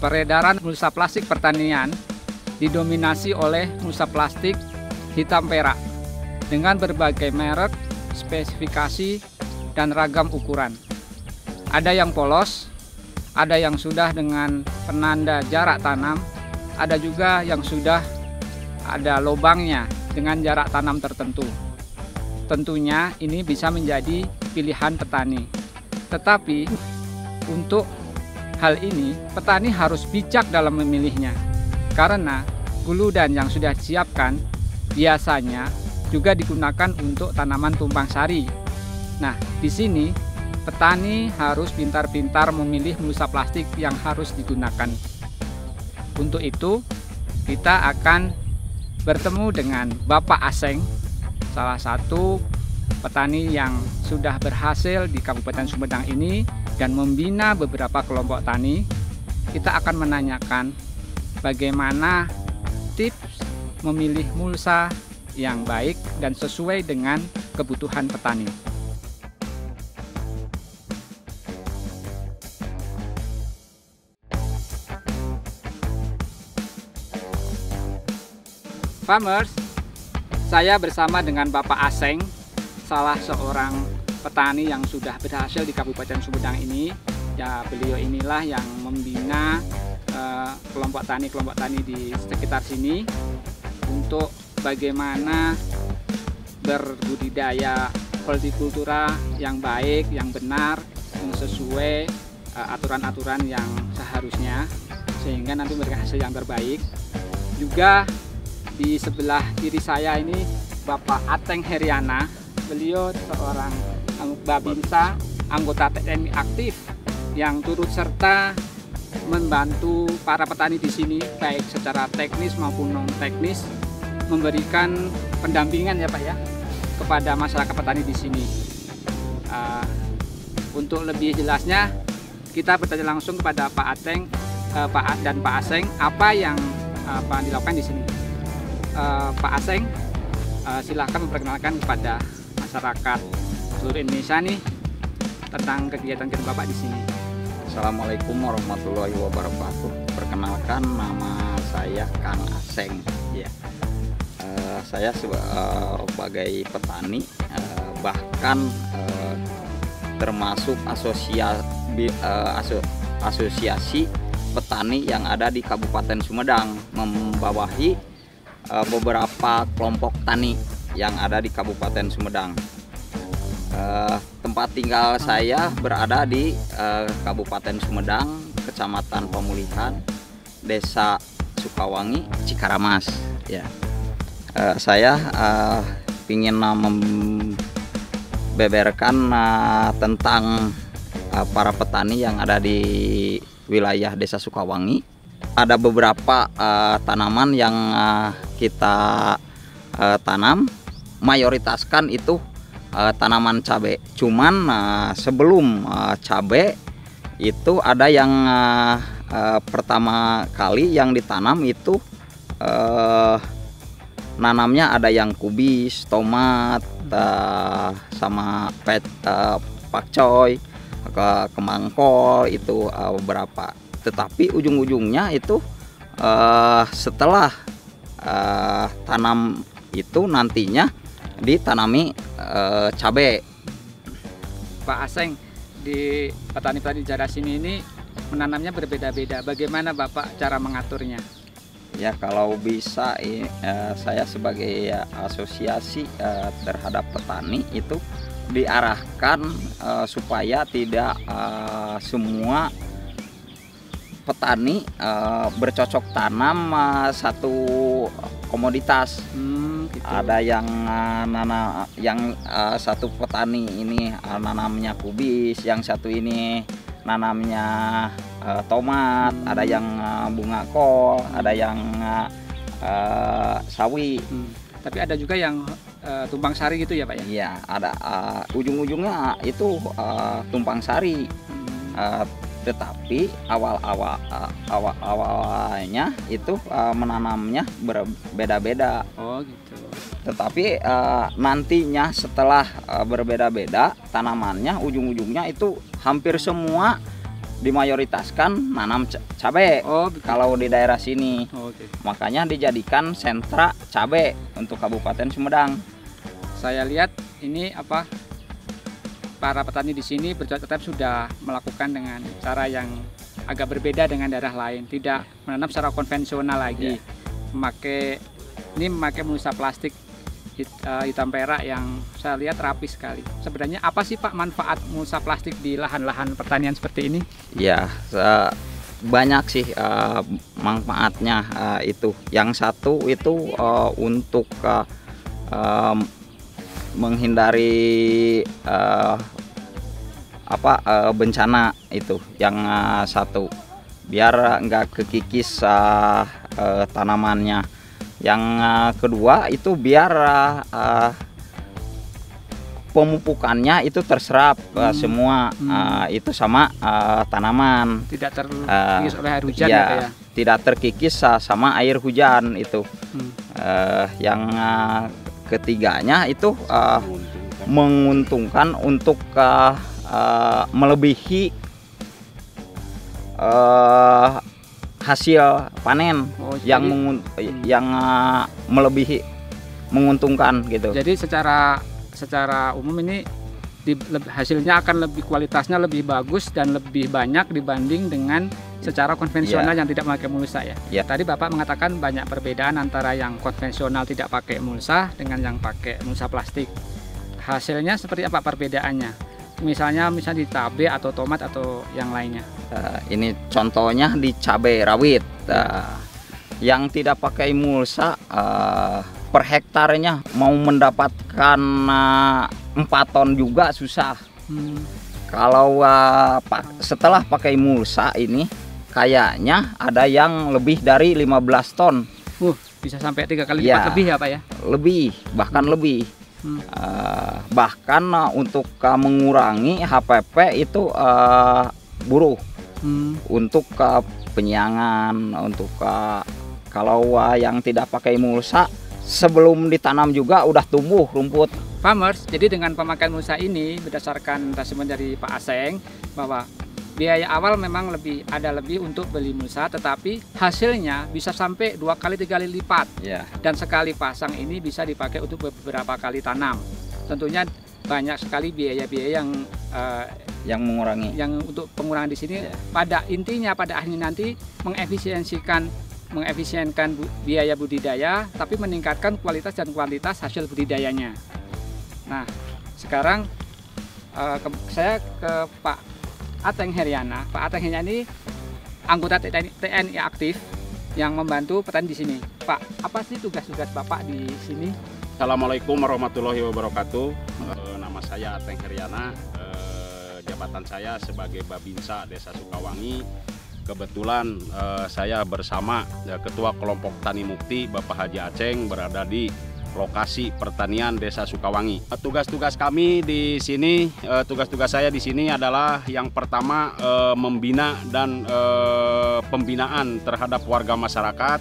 Peredaran mulsa plastik pertanian didominasi oleh mulsa plastik hitam perak dengan berbagai merek, spesifikasi, dan ragam ukuran. Ada yang polos, ada yang sudah dengan penanda jarak tanam, ada juga yang sudah ada lubangnya dengan jarak tanam tertentu. Tentunya ini bisa menjadi pilihan petani. Tetapi untuk hal ini, petani harus bijak dalam memilihnya, karena guludan yang sudah disiapkan biasanya juga digunakan untuk tanaman tumpang sari. Nah, di sini petani harus pintar-pintar memilih mulsa plastik yang harus digunakan. Untuk itu, kita akan bertemu dengan Bapak Aseng, salah satu petani yang sudah berhasil di Kabupaten Sumedang ini dan membina beberapa kelompok tani. Kita akan menanyakan bagaimana tips memilih mulsa yang baik dan sesuai dengan kebutuhan petani. Farmers, saya bersama dengan Bapak Aseng, salah seorang petani yang sudah berhasil di Kabupaten Sumedang ini. Ya, beliau inilah yang membina kelompok tani di sekitar sini untuk bagaimana berbudidaya hortikultura yang baik, yang benar, yang sesuai aturan-aturan yang seharusnya, sehingga nanti memberikan hasil yang terbaik. Juga di sebelah kiri saya ini Bapak Ateng Heriana, beliau seorang Babinsa, anggota TNI aktif yang turut serta membantu para petani di sini baik secara teknis maupun non teknis, memberikan pendampingan ya Pak ya kepada masyarakat petani di sini. Untuk lebih jelasnya kita bertanya langsung kepada Pak Ateng, dan Pak Aseng apa yang dilakukan di sini. Pak Aseng, silahkan memperkenalkan kepada masyarakat seluruh Indonesia nih tentang kegiatan Bapak di sini. Assalamualaikum warahmatullahi wabarakatuh. Perkenalkan, nama saya Kang Aseng. Ya, saya sebagai petani, bahkan termasuk asosiasi petani yang ada di Kabupaten Sumedang, membawahi beberapa kelompok tani yang ada di Kabupaten Sumedang. Tempat tinggal saya berada di Kabupaten Sumedang, Kecamatan Pemulihan, Desa Sukawangi, Cikaramas. Ya, saya ingin membeberkan tentang para petani yang ada di wilayah Desa Sukawangi. Ada beberapa tanaman yang kita tanam, mayoritaskan itu tanaman cabai. Cuman sebelum cabai itu ada yang pertama kali yang ditanam itu nanamnya ada yang kubis, tomat, sama pakcoy, kembang kol itu beberapa. Tetapi ujung-ujungnya itu setelah tanam itu nantinya ditanami cabai. Pak Aseng, di petani-petani daerah sini ini menanamnya berbeda-beda. Bagaimana Bapak cara mengaturnya? Ya, kalau bisa saya sebagai asosiasi terhadap petani itu diarahkan supaya tidak semua petani bercocok tanam satu komoditas. Gitu. Ada yang satu petani ini nanamnya kubis, yang satu ini nanamnya tomat, ada yang bunga kol, ada yang sawi. Tapi ada juga yang tumpang sari gitu ya Pak ya? Iya, ada ujung-ujungnya itu tumpang sari. Tetapi awalnya itu menanamnya berbeda-beda. Oh gitu. Tetapi nantinya setelah berbeda-beda tanamannya, ujung-ujungnya itu hampir semua dimayoritaskan nanam cabai. Kalau di daerah sini. Makanya dijadikan sentra cabai untuk Kabupaten Sumedang. Saya lihat ini para petani di sini bercocok sudah melakukan dengan cara yang agak berbeda dengan daerah lain, tidak menanam secara konvensional lagi, memakai mulsa plastik hitam perak yang saya lihat rapi sekali. Sebenarnya apa sih Pak manfaat mulsa plastik di lahan-lahan pertanian seperti ini? Ya, banyak sih manfaatnya itu. Yang satu itu untuk menghindari bencana itu yang satu, biar nggak kekikis tanamannya. Yang kedua itu biar pemupukannya itu terserap semua itu sama tanaman, tidak terkikis oleh air hujan ya, tidak terkikis sama air hujan itu. Yang ketiganya itu menguntungkan untuk melebihi hasil panen yang melebihi, menguntungkan gitu. Jadi secara umum ini hasilnya akan kualitasnya lebih bagus dan lebih banyak dibanding dengan secara konvensional yang tidak pakai mulsa ya. Tadi Bapak mengatakan banyak perbedaan antara yang konvensional tidak pakai mulsa dengan yang pakai mulsa plastik. Hasilnya seperti apa perbedaannya? Misalnya di cabai atau tomat atau yang lainnya. Ini contohnya di cabai rawit. Yang tidak pakai mulsa per hektarnya mau mendapatkan 4 ton juga susah. Kalau setelah pakai mulsa ini kayaknya ada yang lebih dari 15 ton. Bisa sampai 3 kali lipat lebih ya Pak ya? Lebih, bahkan lebih. Bahkan untuk mengurangi HPP itu buruh. Untuk penyiangan, untuk kalau yang tidak pakai mulsa sebelum ditanam juga udah tumbuh rumput. Farmers, jadi dengan pemakaian mulsa ini berdasarkan resimen dari Pak Aseng bahwa biaya awal memang ada lebih untuk beli mulsa, tetapi hasilnya bisa sampai 2 kali 3 kali lipat. Dan sekali pasang ini bisa dipakai untuk beberapa kali tanam. Tentunya banyak sekali biaya-biaya yang mengurangi. Yang untuk pengurangan di sini pada intinya pada akhirnya nanti mengefisienkan biaya budidaya, tapi meningkatkan kualitas dan kuantitas hasil budidayanya. Nah, sekarang saya ke Pak Ateng Heriana. Pak Ateng Heriana ini anggota TNI aktif yang membantu petani di sini. Pak, apa sih tugas-tugas Bapak di sini? Assalamualaikum warahmatullahi wabarakatuh. Nama saya Ateng Heriana. Jabatan saya sebagai Babinsa Desa Sukawangi. Kebetulan saya bersama Ketua Kelompok Tani Mukti Bapak Haji Aceng berada di lokasi pertanian Desa Sukawangi. Tugas-tugas kami di sini, tugas-tugas saya di sini adalah yang pertama membina dan pembinaan terhadap warga masyarakat,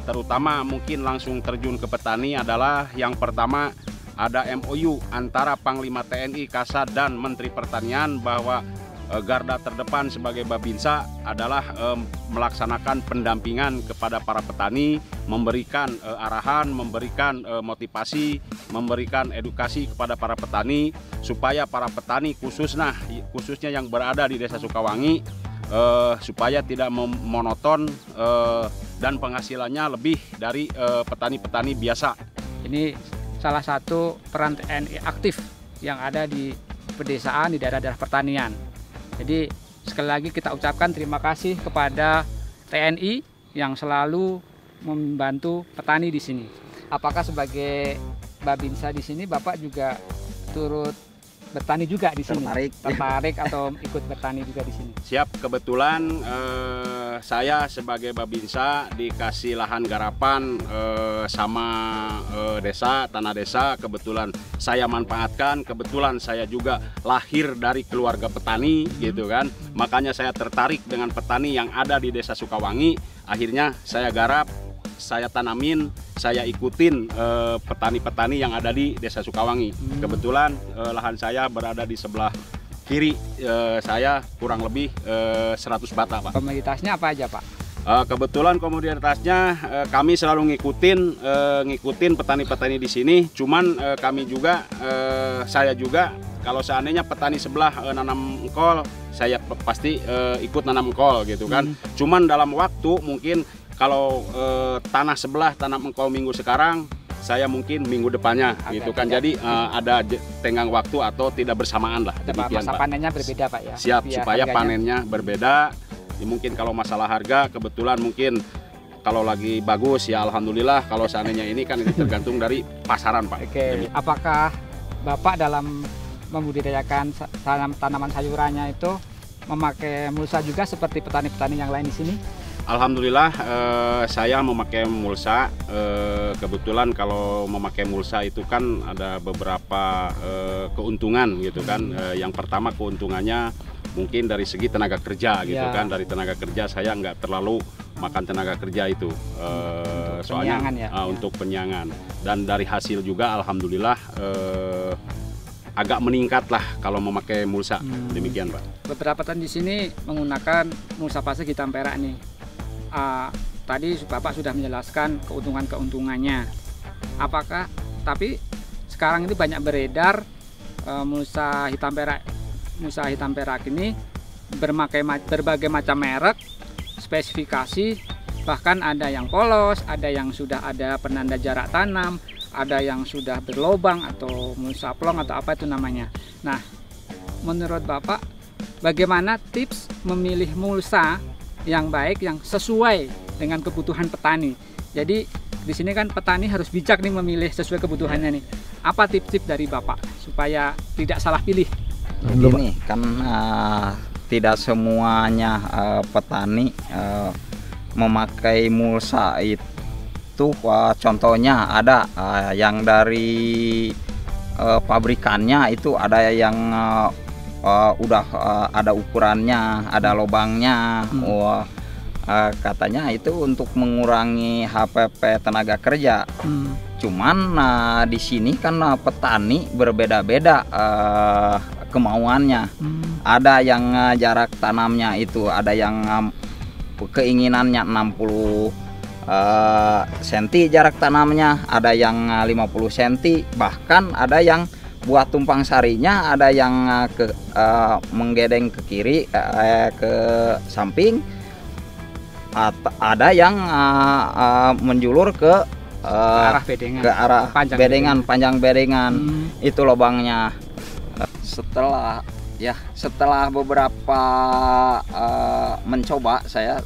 terutama mungkin langsung terjun ke petani adalah yang pertama ada MOU antara Panglima TNI, Kasat dan Menteri Pertanian bahwa garda terdepan sebagai Babinsa adalah melaksanakan pendampingan kepada para petani, memberikan arahan, memberikan motivasi, memberikan edukasi kepada para petani supaya para petani khususnya yang berada di Desa Sukawangi supaya tidak monoton dan penghasilannya lebih dari petani-petani biasa. Ini salah satu peran TNI aktif yang ada di pedesaan di daerah-daerah pertanian. Jadi sekali lagi kita ucapkan terima kasih kepada TNI yang selalu membantu petani di sini. Apakah sebagai Babinsa di sini Bapak juga turut bertani juga di sini? Tertarik atau ikut bertani juga di sini? Siap, kebetulan saya sebagai Babinsa dikasih lahan garapan sama tanah desa, kebetulan saya manfaatkan. Kebetulan saya juga lahir dari keluarga petani gitu kan, makanya saya tertarik dengan petani yang ada di Desa Sukawangi. Akhirnya saya garap, saya tanamin, saya ikutin petani-petani yang ada di Desa Sukawangi. Kebetulan lahan saya berada di sebelah kiri saya kurang lebih 100 bata, Pak. Komoditasnya apa aja, Pak? Kebetulan komoditasnya kami selalu ngikutin petani-petani di sini. Cuman kami juga, saya juga kalau seandainya petani sebelah nanam engkol, saya pasti ikut nanam engkol gitu kan. Cuman dalam waktu mungkin kalau tanah sebelah tanam engkol minggu sekarang, saya mungkin minggu depannya gitu kan. Jadi ada tenggang waktu atau tidak bersamaan lah. Demikian, masa Pak. panennya berbeda, Pak ya. Siap, Biar supaya harganya panennya berbeda. Ya, mungkin kalau masalah harga kebetulan mungkin kalau lagi bagus ya alhamdulillah, kalau seandainya ini kan ini tergantung dari pasaran, Pak. Oke. Apakah Bapak dalam membudidayakan tanaman sayurannya itu memakai mulsa juga seperti petani-petani yang lain di sini? Alhamdulillah saya memakai mulsa. Kebetulan kalau memakai mulsa itu kan ada beberapa keuntungan gitu kan. Yang pertama keuntungannya mungkin dari segi tenaga kerja gitu kan. Dari tenaga kerja saya nggak terlalu makan tenaga kerja itu, soalnya untuk penyangan. Dan dari hasil juga alhamdulillah agak meningkat lah kalau memakai mulsa. Demikian, Pak. Beberapa petani di sini menggunakan mulsa plastik hitam perak nih. Tadi Bapak sudah menjelaskan keuntungannya. Apakah tapi sekarang ini banyak beredar mulsa hitam perak ini berbagai macam merek, spesifikasi, bahkan ada yang polos, ada yang sudah ada penanda jarak tanam, ada yang sudah berlobang atau mulsa plong atau apa itu namanya. Nah, menurut Bapak bagaimana tips memilih mulsa yang baik, yang sesuai dengan kebutuhan petani? Jadi di sini kan petani harus bijak nih memilih sesuai kebutuhannya nih. Apa tips-tips dari Bapak supaya tidak salah pilih? Begini kan tidak semuanya petani memakai mulsa itu. Contohnya ada yang dari pabrikannya itu ada yang udah ada ukurannya, ada lubangnya. Katanya itu untuk mengurangi HPP tenaga kerja. Cuman di sini kan petani berbeda-beda kemauannya. Ada yang jarak tanamnya itu ada yang keinginannya 60 cm jarak tanamnya, ada yang 50 cm, bahkan ada yang buat tumpang sarinya ada yang menggedeng ke kiri ke samping, ada yang menjulur ke arah bedengan, panjang bedengan. Itu lubangnya. Setelah beberapa mencoba saya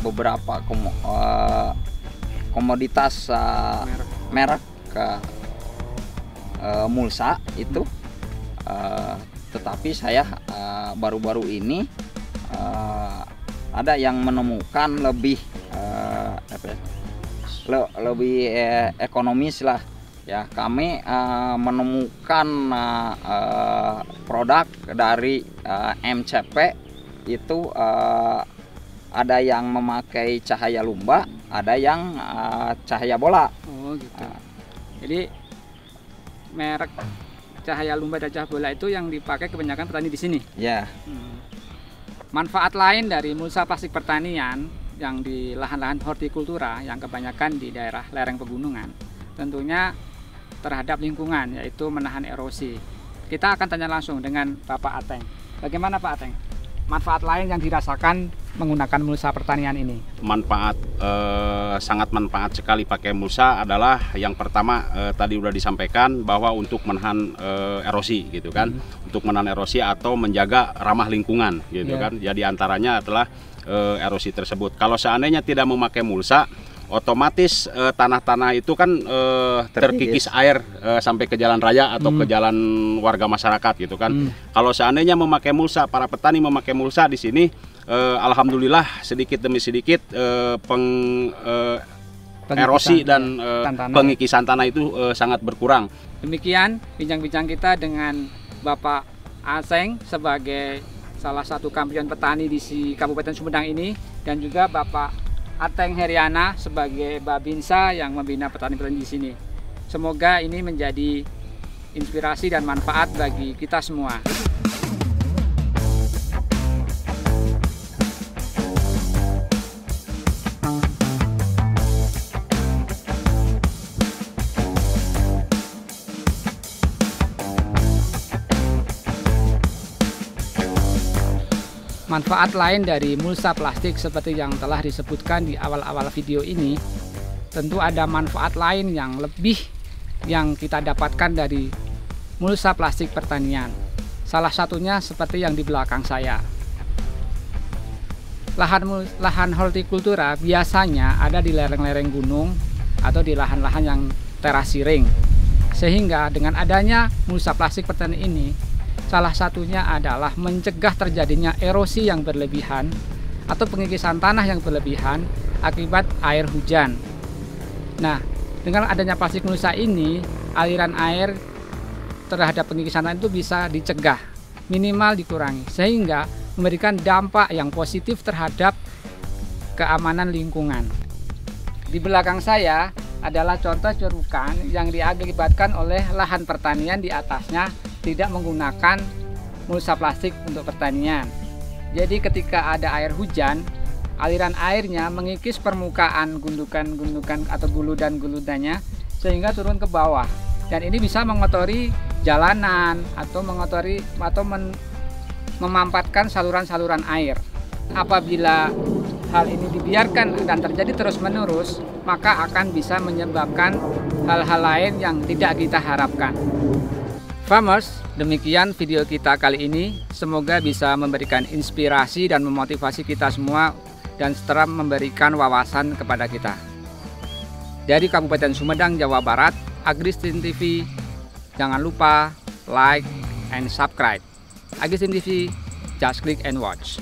beberapa komoditas merek mulsa itu, tetapi saya baru-baru ini ada yang menemukan lebih ekonomis lah ya. Kami menemukan produk dari MCP itu, ada yang memakai cahaya lumba, ada yang cahaya bola. Oh gitu. Jadi merek cahaya lumba dan cahaya bola itu yang dipakai kebanyakan petani di sini. Ya. Manfaat lain dari mulsa plastik pertanian yang di lahan-lahan hortikultura yang kebanyakan di daerah lereng pegunungan, tentunya terhadap lingkungan, yaitu menahan erosi. Kita akan tanya langsung dengan Bapak Ateng. Bagaimana Pak Ateng manfaat lain yang dirasakan menggunakan mulsa pertanian ini? Manfaat, sangat manfaat sekali pakai mulsa adalah yang pertama tadi udah disampaikan bahwa untuk menahan erosi gitu kan, untuk menahan erosi atau menjaga ramah lingkungan gitu kan. Jadi antaranya adalah erosi tersebut. Kalau seandainya tidak memakai mulsa, otomatis tanah-tanah itu kan terkikis air sampai ke jalan raya atau ke jalan warga masyarakat gitu kan. Kalau seandainya memakai mulsa, para petani memakai mulsa di sini, alhamdulillah sedikit demi sedikit erosi dan pengikisan tanah itu sangat berkurang. Demikian bincang-bincang kita dengan Bapak Ateng sebagai salah satu kampion petani di Kabupaten Sumedang ini, dan juga Bapak Ateng Heryana sebagai Babinsa yang membina petani-petani di sini. Semoga ini menjadi inspirasi dan manfaat bagi kita semua. Manfaat lain dari mulsa plastik seperti yang telah disebutkan di awal-awal video ini, tentu ada manfaat lain yang lebih yang kita dapatkan dari mulsa plastik pertanian. Salah satunya seperti yang di belakang saya. Lahan hortikultura biasanya ada di lereng-lereng gunung atau di lahan-lahan yang terasiring. Sehingga dengan adanya mulsa plastik pertanian ini, salah satunya adalah mencegah terjadinya erosi yang berlebihan atau pengikisan tanah yang berlebihan akibat air hujan. Nah, dengan adanya plastik mulsa ini, aliran air terhadap pengikisan tanah itu bisa dicegah, minimal dikurangi, sehingga memberikan dampak yang positif terhadap keamanan lingkungan. Di belakang saya adalah contoh cerukan yang diakibatkan oleh lahan pertanian di atasnya tidak menggunakan mulsa plastik untuk pertanian. Jadi ketika ada air hujan, aliran airnya mengikis permukaan gundukan-gundukan atau guludan-guludannya sehingga turun ke bawah. Dan ini bisa mengotori jalanan atau memampatkan saluran-saluran air. Apabila hal ini dibiarkan dan terjadi terus-menerus, maka akan bisa menyebabkan hal-hal lain yang tidak kita harapkan. Farmers, demikian video kita kali ini. Semoga bisa memberikan inspirasi dan memotivasi kita semua dan setelah memberikan wawasan kepada kita. Dari Kabupaten Sumedang, Jawa Barat, Agristin TV, jangan lupa like and subscribe. Agristin TV, just click and watch.